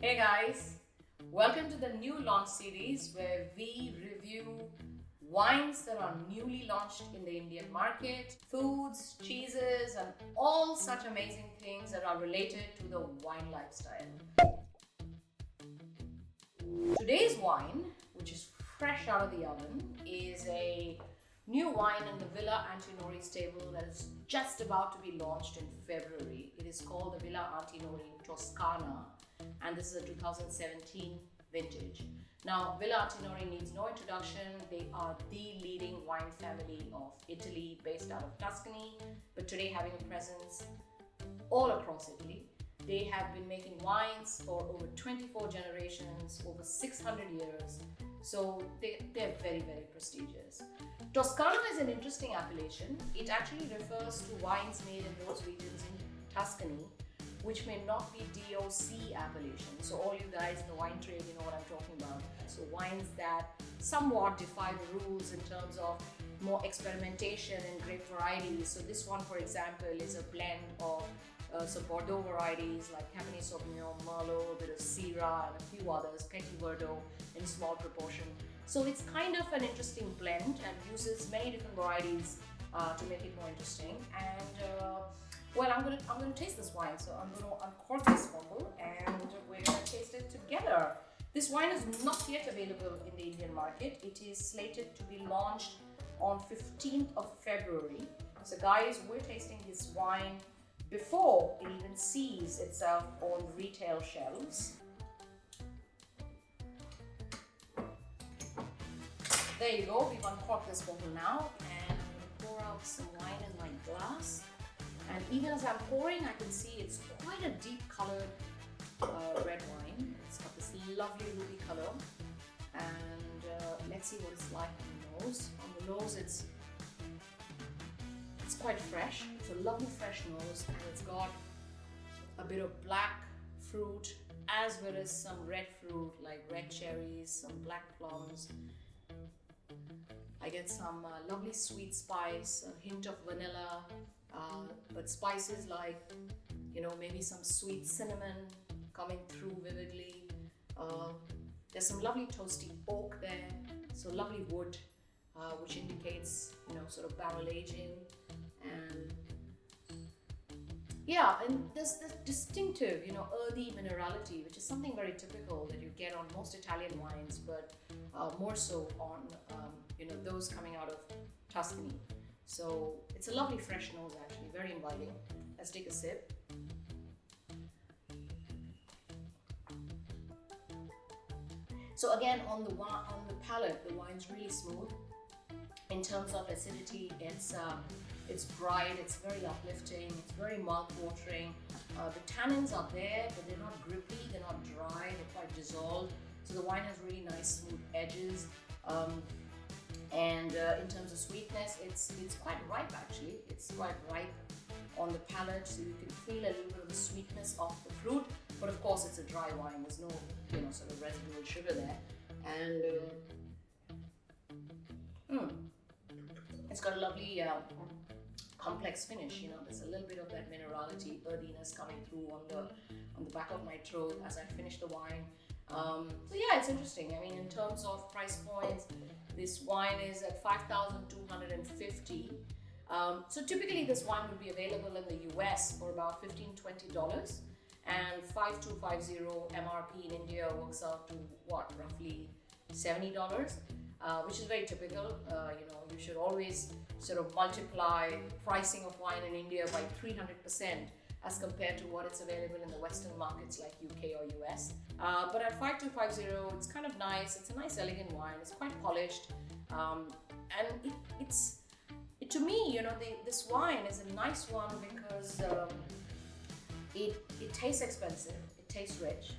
Hey guys, welcome to the new launch series where we review wines that are newly launched in the Indian market, foods, cheeses, and all such amazing things that are related to the wine lifestyle. Today's wine, which is fresh out of the oven, is a new wine in the Villa Antinori stable that is just about to be launched in February. It is called the Villa Antinori Toscana, and this is a 2017 vintage. Now, Villa Antinori needs no introduction. They are the leading wine family of Italy, based out of Tuscany, but today having a presence all across Italy. They have been making wines for over 24 generations, over 600 years, so they're very, very prestigious. Toscana is an interesting appellation. It actually refers to wines made in those regions in Tuscany which may not be DOC appellation. So all you guys in the wine trade, you know what I'm talking about. So wines that somewhat defy the rules in terms of more experimentation in grape varieties. So this one, for example, is a blend of some Bordeaux varieties like Cabernet Sauvignon, Merlot, a bit of Syrah, and a few others, Petit Verdot in small proportion. So it's kind of an interesting blend and uses many different varieties to make it more interesting. And well, I'm gonna taste this wine. So I'm gonna uncork this bottle and we're gonna taste it together. This wine is not yet available in the Indian market. It is slated to be launched on 15th of February. So guys, we're tasting this wine before it even sees itself on retail shelves. There you go, we've uncorked this bottle now, and I'm gonna pour out some wine in my glass. And even as I'm pouring, I can see it's quite a deep colored red wine. It's got this lovely ruby color. And let's see what it's like on the nose. On the nose, it's quite fresh. It's a lovely fresh nose, and it's got a bit of black fruit as well as some red fruit like red cherries, some black plums. I get some lovely sweet spice, a hint of vanilla, but spices like, you know, maybe some sweet cinnamon coming through vividly. There's some lovely toasty oak there, so lovely wood, which indicates, you know, sort of barrel aging. And yeah, and there's this distinctive, you know, earthy minerality, which is something very typical that you get on most Italian wines, but more so on, you know, those coming out of Tuscany. So it's a lovely fresh nose, actually, very inviting. Let's take a sip. So again, on the palate, the wine's really smooth. In terms of acidity, it's bright, it's very uplifting, it's very mouth-watering. The tannins are there, but they're not grippy, they're not dry, they're quite dissolved. So the wine has really nice smooth edges. And in terms of sweetness, it's quite ripe actually. It's quite ripe on the palate, so you can feel a little bit of the sweetness of the fruit. But of course, it's a dry wine. There's no, you know, sort of residual sugar there. And it's got a lovely complex finish. You know, there's a little bit of that minerality, earthiness coming through on the back of my throat as I finish the wine. So yeah, it's interesting. I mean, in terms of price points, this wine is at $5,250. So typically this wine would be available in the US for about $15–20, and $5,250 MRP in India works out to what, roughly $70, which is very typical. You know, you should always sort of multiply pricing of wine in India by 300% as compared to what it's available in the Western markets like UK or US. But at $5,250, it's kind of nice. It's a nice, elegant wine. It's quite polished, and it's to me, you know, this wine is a nice one because it tastes expensive, it tastes rich,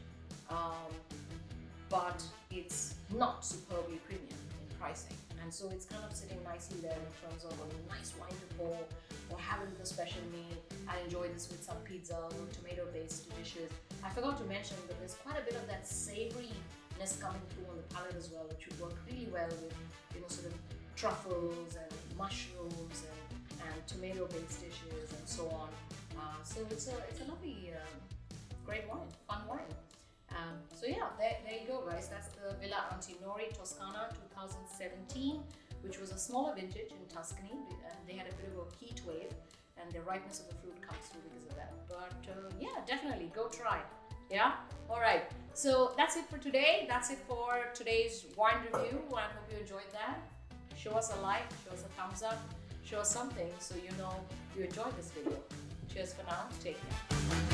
but it's not superbly premium in pricing. And so it's kind of sitting nicely there in terms of a nice wine to pour or have it with a special meal. I enjoy this with some pizza or tomato-based dishes. I forgot to mention that there's quite a bit of that savoriness coming through on the palate as well, which would work really well with, you know, sort of truffles and mushrooms and tomato-based dishes and so on. So it's a lovely, great wine, fun wine. So yeah, there you go, guys. That's the Villa Antinori Toscana 2017, which was a smaller vintage in Tuscany, and they had a bit of a heat wave, and the ripeness of the fruit comes through because of that. But yeah, definitely go try. Yeah. All right. So that's it for today. That's it for today's wine review. I hope you enjoyed that. Show us a like, show us a thumbs up, show us something so you know you enjoyed this video. Cheers for now. Take care.